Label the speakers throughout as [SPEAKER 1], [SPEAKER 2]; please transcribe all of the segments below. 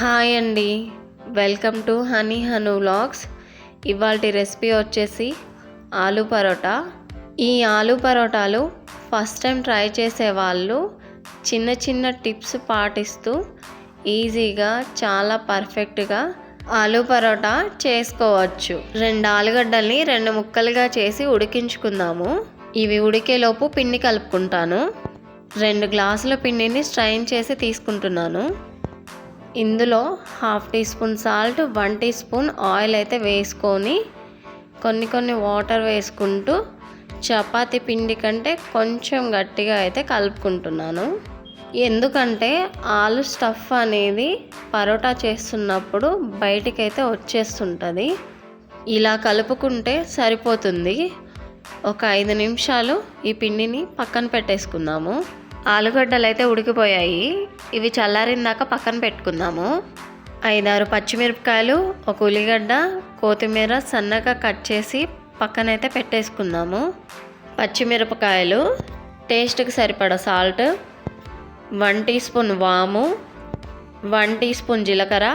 [SPEAKER 1] Hi అండి, welcome to honey Hanu vlogs. ఇవాల్టి recipe వచ్చేసి ఆలూ పరోటా. ఈ ఆలూ పరోటాలు ఫస్ట్ టైం ట్రై చేసే వాళ్ళు చిన్న చిన్న టిప్స్ పాటిస్తూ ఈజీగా చాలా పర్ఫెక్ట్గా ఆలూ పరోటా చేసుకోవచ్చు. 2 ఆలుగడ్డల్ని 2 ముక్కలుగా చేసి ఉడికించుకుందాము. ఇవి ఉడికేలోపు పిండి కలుపుకుంటాను. 2 గ్లాసుల పిండిని స్ట్రైన్ చేసి తీసుకుంటున్నాను. ఇందులో 1/2 teaspoon salt, 1 teaspoon oil అయితే వేసుకొని కొన్ని వాటర్ వేసుకుంటూ చపాతీ పిండి కంటే కొంచెం గట్టిగా అయితే కలుపుకుంటున్నాను. ఎందుకంటే ఆలు స్టఫ్ అనేది పరోటా చేస్తున్నప్పుడు బయటికైతే వచ్చేస్తుంటుంది. ఇలా కలుపుకుంటే సరిపోతుంది. ఒక 5 నిమిషాలు ఈ పిండిని పక్కన పెట్టేసుకుందాము. ఆలుగడ్డలు అయితే ఉడికిపోయాయి. ఇవి చల్లారిందాక పక్కన పెట్టుకుందాము. 5-6 పచ్చిమిరపకాయలు, 1 ఉల్లిగడ్డ, కొత్తిమీర సన్నగా కట్ చేసి పక్కనైతే పెట్టేసుకుందాము. పచ్చిమిరపకాయలు, టేస్ట్కి సరిపడా సాల్ట్, 1 టీ స్పూన్ వాము, 1 టీ స్పూన్ జీలకర్ర,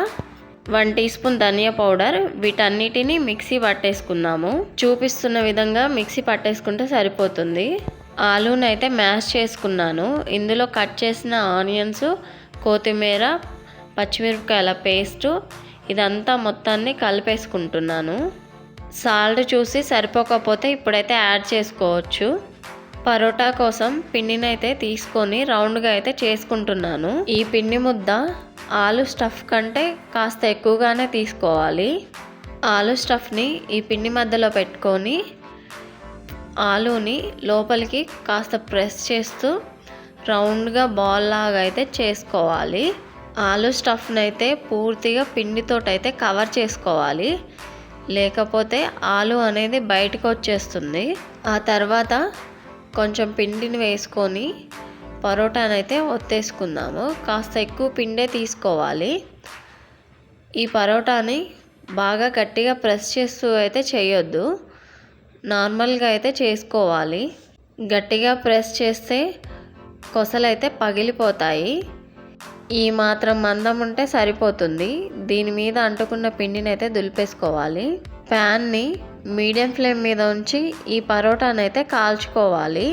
[SPEAKER 1] 1 టీ స్పూన్ ధనియా పౌడర్. వీటన్నిటిని మిక్సీ పట్టేసుకుందాము. చూపిస్తున్న విధంగా మిక్సీ పట్టేసుకుంటే సరిపోతుంది. ఆలూని అయితే మ్యాష్ చేసుకున్నాను. ఇందులో కట్ చేసిన ఆనియన్స్, కొత్తిమీర, పచ్చిమిరపకాయల పేస్టు ఇదంతా మొత్తాన్ని కలిపేసుకుంటున్నాను. సాల్ట్ చూసి సరిపోకపోతే ఇప్పుడైతే యాడ్ చేసుకోవచ్చు. పరోటా కోసం పిండిని అయితే తీసుకొని రౌండ్గా అయితే చేసుకుంటున్నాను. ఈ పిండి ముద్ద ఆలు స్టఫ్ కంటే కాస్త ఎక్కువగానే తీసుకోవాలి. ఆలు స్టఫ్ని ఈ పిండి మధ్యలో పెట్టుకొని ఆలూని లోపలికి కాస్త ప్రెస్ చేస్తూ రౌండ్గా బాల్ లాగా అయితే చేసుకోవాలి. ఆలు స్టఫ్ని అయితే పూర్తిగా పిండితోటైతే కవర్ చేసుకోవాలి, లేకపోతే ఆలు అనేది బయటకు వచ్చేస్తుంది. ఆ తర్వాత కొంచెం పిండిని వేసుకొని పరోటానైతే ఒత్తేసుకుందాము. కాస్త ఎక్కువ పిండే తీసుకోవాలి. ఈ పరోటాని బాగా గట్టిగా ప్రెస్ చేస్తూ అయితే చేయొద్దు, నార్మల్గా అయితే చేసుకోవాలి. గట్టిగా ప్రెస్ చేస్తే కొసలైతే పగిలిపోతాయి. ఈ మాత్రం మందం ఉంటే సరిపోతుంది. దీని మీద అంటుకున్న పిండిని అయితే దులిపేసుకోవాలి. ప్యాన్ని మీడియం ఫ్లేమ్ మీద ఉంచి ఈ పరోటాని అయితే కాల్చుకోవాలి.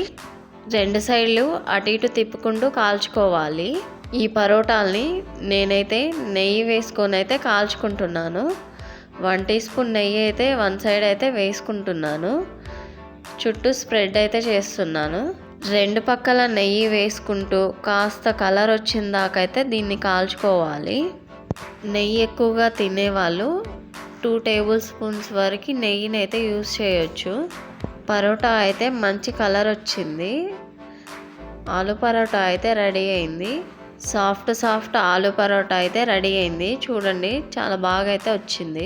[SPEAKER 1] 2 సైడ్లు అటు ఇటు తిప్పుకుంటూ కాల్చుకోవాలి. ఈ పరోటాల్ని నేనైతే నెయ్యి వేసుకొని అయితే కాల్చుకుంటున్నాను. 1 టీ స్పూన్ నెయ్యి అయితే 1 సైడ్ అయితే వేసుకుంటున్నాను. చుట్టూ స్ప్రెడ్ అయితే చేస్తున్నాను. 2 పక్కల నెయ్యి వేసుకుంటూ కాస్త కలర్ వచ్చిన దాకా అయితే దీన్ని కాల్చుకోవాలి. నెయ్యి ఎక్కువగా తినేవాళ్ళు 2 టేబుల్ స్పూన్స్ వరకు నెయ్యిని అయితే యూస్ చేయొచ్చు. పరోటా అయితే మంచి కలర్ వచ్చింది. ఆలు పరోటా అయితే రెడీ అయింది. సాఫ్ట్ ఆలు పరోటా అయితే రెడీ అయింది. చూడండి, చాలా బాగా అయితే వచ్చింది.